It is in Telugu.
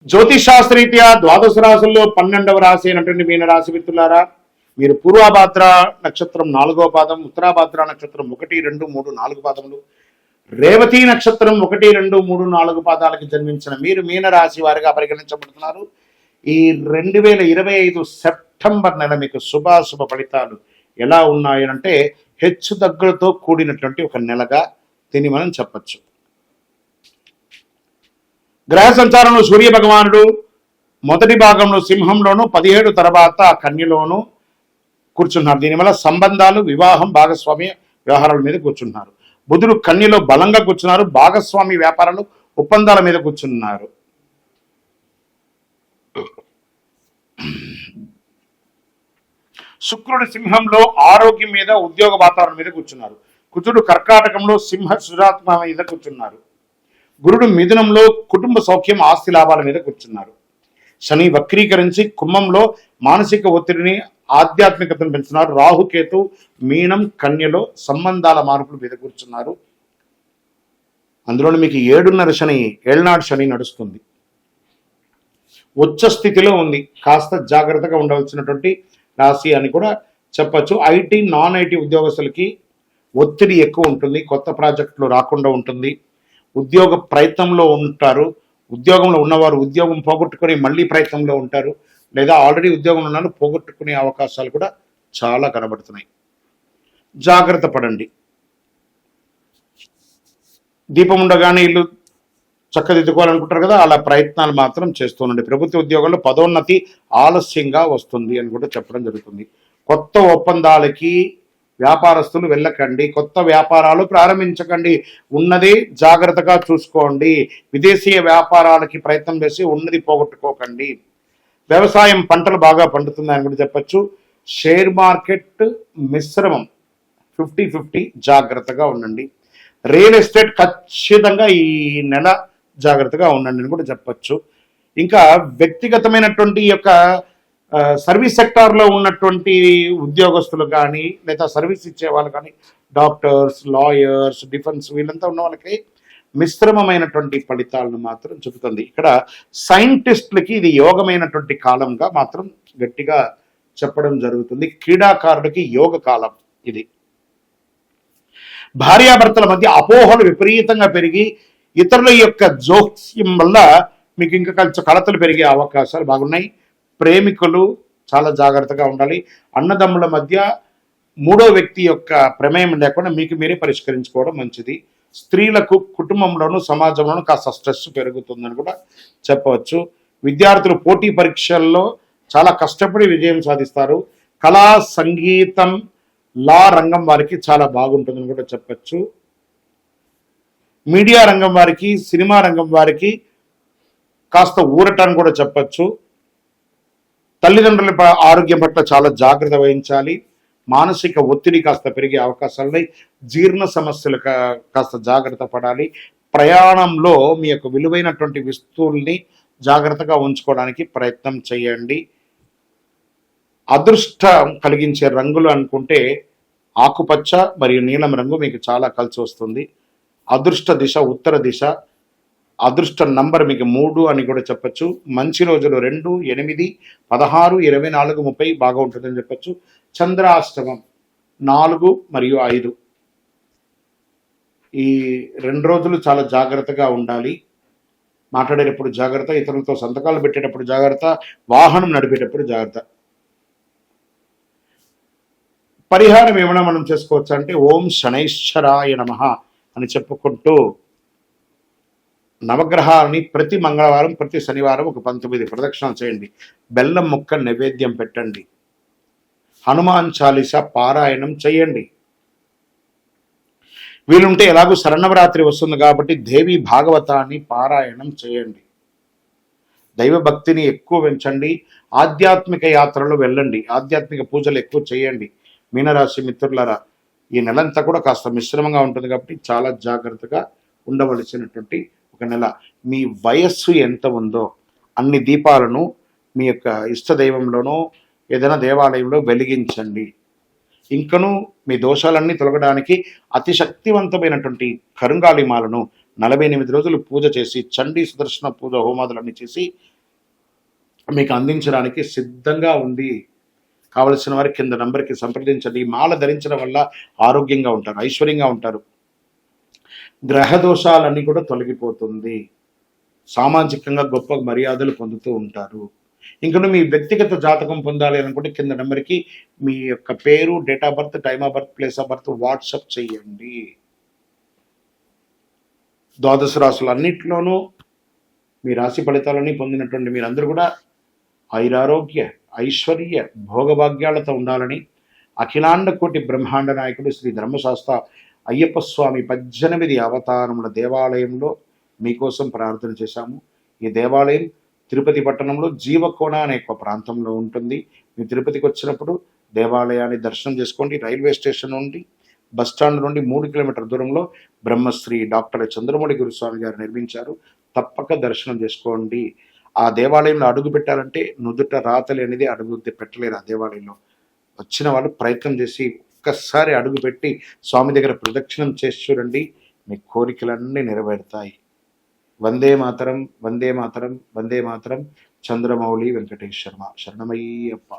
జ్యోతిషాస్త్రరీత్యా ద్వాదశ రాశుల్లో 12వ రాశి అయినటువంటి మీన రాశి మిత్రులారా, మీరు పూర్వభాద్ర నక్షత్రం 4వ పాదం, ఉత్తరాభాద్ర నక్షత్రం 1, 2, 3, 4 పాదములు, రేవతి నక్షత్రం 1, 2, 3, 4 పాదాలకి జన్మించిన మీరు మీన రాశి వారిగా పరిగణించబడుతున్నారు. ఈ 2025 సెప్టెంబర్ నెల మీకు శుభాశుభ ఫలితాలు ఎలా ఉన్నాయంటే హెచ్చు తగ్గులతో కూడినటువంటి ఒక నెలగా దీన్ని మనం చెప్పచ్చు. గ్రహ సంచారంలో సూర్య భగవానుడు మొదటి భాగంలో సింహంలోను, 17 తర్వాత కన్యలోను కూర్చున్నారు. దీనివల్ల సంబంధాలు, వివాహం, భాగస్వామ్య వ్యవహారాల మీద కూర్చున్నారు. బుధుడు కన్యలో బలంగా కూర్చున్నారు. భాగస్వామి వ్యాపారాలు, ఒప్పందాల మీద కూర్చున్నారు. శుక్రుడు సింహంలో ఆరోగ్యం మీద, ఉద్యోగ వాతావరణం మీద కూర్చున్నారు. కుజుడు కర్కాటకంలో సింహ సురాత్మ మీద కూర్చున్నారు. గురుడు మిథునంలో కుటుంబ సౌఖ్యం, ఆస్తి లాభాల మీద కూర్చున్నారు. శని వక్రీకరించి కుంభంలో మానసిక ఒత్తిడిని, ఆధ్యాత్మికతను పెంచుతున్నారు. రాహుకేతు మీనం కన్యలో సంబంధాల మార్పుల మీద కూర్చున్నారు. అందులో మీకు 7.5 శని, ఏళ్నాడు శని నడుస్తుంది. ఉచ్చ స్థితిలో ఉంది. కాస్త జాగ్రత్తగా ఉండవలసినటువంటి రాశి అని కూడా చెప్పచ్చు. ఐటీ, నాన్ ఐటీ ఉద్యోగస్తులకి ఒత్తిడి ఎక్కువ ఉంటుంది. కొత్త ప్రాజెక్టులు రాకుండా ఉంటుంది. ఉద్యోగ ప్రయత్నంలో ఉంటారు. ఉద్యోగంలో ఉన్నవారు ఉద్యోగం పోగొట్టుకుని మళ్ళీ ప్రయత్నంలో ఉంటారు. లేదా ఆల్రెడీ ఉద్యోగంలో ఉన్నారు, పోగొట్టుకునే అవకాశాలు కూడా చాలా కనబడుతున్నాయి. జాగ్రత్త పడండి. దీపం ఉండగానే ఇల్లు చక్కదిద్దుకోవాలనుకుంటారు కదా, అలా ప్రయత్నాలు మాత్రం చేస్తుండండి. ప్రభుత్వ ఉద్యోగాల్లో పదోన్నతి ఆలస్యంగా వస్తుంది అని కూడా చెప్పడం జరుగుతుంది. కొత్త ఒప్పందాలకి వ్యాపారస్తులు వెళ్ళకండి. కొత్త వ్యాపారాలు ప్రారంభించకండి. ఉన్నదే జాగ్రత్తగా చూసుకోండి. విదేశీయ వ్యాపారాలకి ప్రయత్నం చేసి ఉన్నది పోగొట్టుకోకండి. వ్యవసాయం, పంటలు బాగా పండుతుంది అని కూడా చెప్పచ్చు. షేర్ మార్కెట్ మిశ్రమం, 50-50, జాగ్రత్తగా ఉండండి. రియల్ ఎస్టేట్ ఖచ్చితంగా ఈ నెల జాగ్రత్తగా ఉండండి అని కూడా చెప్పచ్చు. ఇంకా వ్యక్తిగతమైనటువంటి యొక్క సర్వీస్ సెక్టార్లో ఉన్నటువంటి ఉద్యోగస్తులు కానీ, లేదా సర్వీస్ ఇచ్చే వాళ్ళు కానీ, డాక్టర్స్, లాయర్స్, డిఫెన్స్, వీళ్ళంతా ఉన్న వాళ్ళకి మిశ్రమమైనటువంటి ఫలితాలను మాత్రం చెబుతుంది. ఇక్కడ సైంటిస్టులకి ఇది యోగమైనటువంటి కాలంగా మాత్రం గట్టిగా చెప్పడం జరుగుతుంది. క్రీడాకారుడికి యోగ కాలం ఇది. భార్యాభర్తల మధ్య అపోహలు విపరీతంగా పెరిగి ఇతరుల యొక్క జోక్యం వల్ల మీకు ఇంకా కలతలు పెరిగే అవకాశాలు బాగున్నాయి. ప్రేమికులు చాలా జాగ్రత్తగా ఉండాలి. అన్నదమ్ముల మధ్య మూడో వ్యక్తి యొక్క ప్రమేయం లేకుండా మీకు మీరే పరిష్కరించుకోవడం మంచిది. స్త్రీలకు కుటుంబంలోనూ సమాజంలోనూ కాస్త స్ట్రెస్ పెరుగుతుందని కూడా చెప్పవచ్చు. విద్యార్థులు పోటీ పరీక్షల్లో చాలా కష్టపడి విజయం సాధిస్తారు. కళా, సంగీతం, లా రంగం వారికి చాలా బాగుంటుందని కూడా చెప్పచ్చు. మీడియా రంగం వారికి, సినిమా రంగం వారికి కాస్త ఊరటాన్ని కూడా చెప్పచ్చు. తల్లిదండ్రుల ఆరోగ్యం పట్ల చాలా జాగ్రత్త వహించాలి. మానసిక ఒత్తిడి కాస్త పెరిగే అవకాశాలున్నాయి. జీర్ణ సమస్యలు కాస్త జాగ్రత్త పడాలి. ప్రయాణంలో మీ యొక్క విలువైనటువంటి వస్తువుల్ని జాగ్రత్తగా ఉంచుకోవడానికి ప్రయత్నం చేయండి. అదృష్టం కలిగించే రంగులు అనుకుంటే ఆకుపచ్చ మరియు నీలం రంగు మీకు చాలా కలిసి వస్తుంది. అదృష్ట దిశ ఉత్తర దిశ. అదృష్ట నంబర్ మీకు 3 అని కూడా చెప్పచ్చు. మంచి రోజులు 2, 8, 16, 24, 30 బాగా ఉంటుందని చెప్పచ్చు. చంద్రాష్టమం 4 మరియు 5. ఈ 2 రోజులు చాలా జాగ్రత్తగా ఉండాలి. మాట్లాడేటప్పుడు జాగ్రత్త, ఇతరులతో సంతకాలు పెట్టేటప్పుడు జాగ్రత్త, వాహనం నడిపేటప్పుడు జాగ్రత్త. పరిహారం ఏమైనా మనం చేసుకోవచ్చు అంటే ఓం శనైశ్వరాయ నమః అని చెప్పుకుంటూ నవగ్రహాలని ప్రతి మంగళవారం, ప్రతి శనివారం ఒక 19 ప్రదక్షిణాలు చేయండి. బెల్లం ముక్క నైవేద్యం పెట్టండి. హనుమాన్ చాలీసా పారాయణం చేయండి. వీలుంటే ఎలాగూ శరణవరాత్రి వస్తుంది కాబట్టి దేవి భాగవతాన్ని పారాయణం చేయండి. దైవ భక్తిని ఎక్కువ పెంచండి. ఆధ్యాత్మిక యాత్రలు వెళ్ళండి. ఆధ్యాత్మిక పూజలు ఎక్కువ చేయండి. మీనరాశి మిత్రులారా, ఈ నెలంతా కూడా కాస్త మిశ్రమంగా ఉంటుంది కాబట్టి చాలా జాగ్రత్తగా ఉండవలసినటువంటి ఒక నెల. మీ వయస్సు ఎంత ఉందో అన్ని దీపాలను మీ యొక్క ఇష్టదైవంలోనో ఏదైనా దేవాలయంలో వెలిగించండి. ఇంకనూ మీ దోషాలన్నీ తొలగడానికి అతి శక్తివంతమైనటువంటి కరుంగాళిమాలను 48 రోజులు పూజ చేసి, చండీ సుదర్శన పూజ హోమాదులన్నీ చేసి మీకు అందించడానికి సిద్ధంగా ఉంది. కావలసిన వారి కింద నంబర్కి సంప్రదించండి. ఈ మాల ధరించడం వల్ల ఆరోగ్యంగా ఉంటారు, ఐశ్వర్యంగా ఉంటారు, గ్రహ దోషాలన్నీ కూడా తొలగిపోతుంది, సామాజికంగా గొప్ప మర్యాదలు పొందుతూ ఉంటారు. ఇంకా మీ వ్యక్తిగత జాతకం పొందాలి అనుకుంటే కింద నెంబర్కి మీ యొక్క పేరు, date of birth, time of birth, place of birth WhatsApp చేయండి. ద్వాదశ రాశులు అన్నింటిలోనూ మీ రాశి ఫలితాలన్నీ పొందినటువంటి మీరందరూ కూడా ఐరారోగ్య, ఐశ్వర్య, భోగభాగ్యాలతో ఉండాలని అఖిలాండ కోటి బ్రహ్మాండ నాయకుడు శ్రీ ధర్మశాస్త్ర అయ్యప్ప స్వామి 18 అవతారముల దేవాలయంలో మీకోసం ప్రార్థన చేశాము. ఈ దేవాలయం తిరుపతి పట్టణంలో జీవకోణ అనే ఒక ప్రాంతంలో ఉంటుంది. మీ తిరుపతికి వచ్చినప్పుడు దేవాలయాన్ని దర్శనం చేసుకోండి. రైల్వే స్టేషన్ నుండి, బస్టాండ్ నుండి 3 కిలోమీటర్ల దూరంలో బ్రహ్మశ్రీ డాక్టర్ చంద్రమౌళి గురుస్వామి గారు నిర్మించారు. తప్పక దర్శనం చేసుకోండి. ఆ దేవాలయంలో అడుగు పెట్టాలంటే నుదుట రాతలు అనేది అడుగు పెట్టలేరు. ఆ దేవాలయంలో వచ్చిన వాళ్ళు ప్రయత్నం చేసి ఒక్కసారి అడుగు పెట్టి స్వామి దగ్గర ప్రదక్షిణం చేసి చూడండి, మీ కోరికలన్నీ నెరవేరుతాయి. వందే మాతరం, వందే మాతరం, వందే మాతరం. చంద్రమౌళి వెంకటేష్ శర్మ. శరణమయ్యప్ప.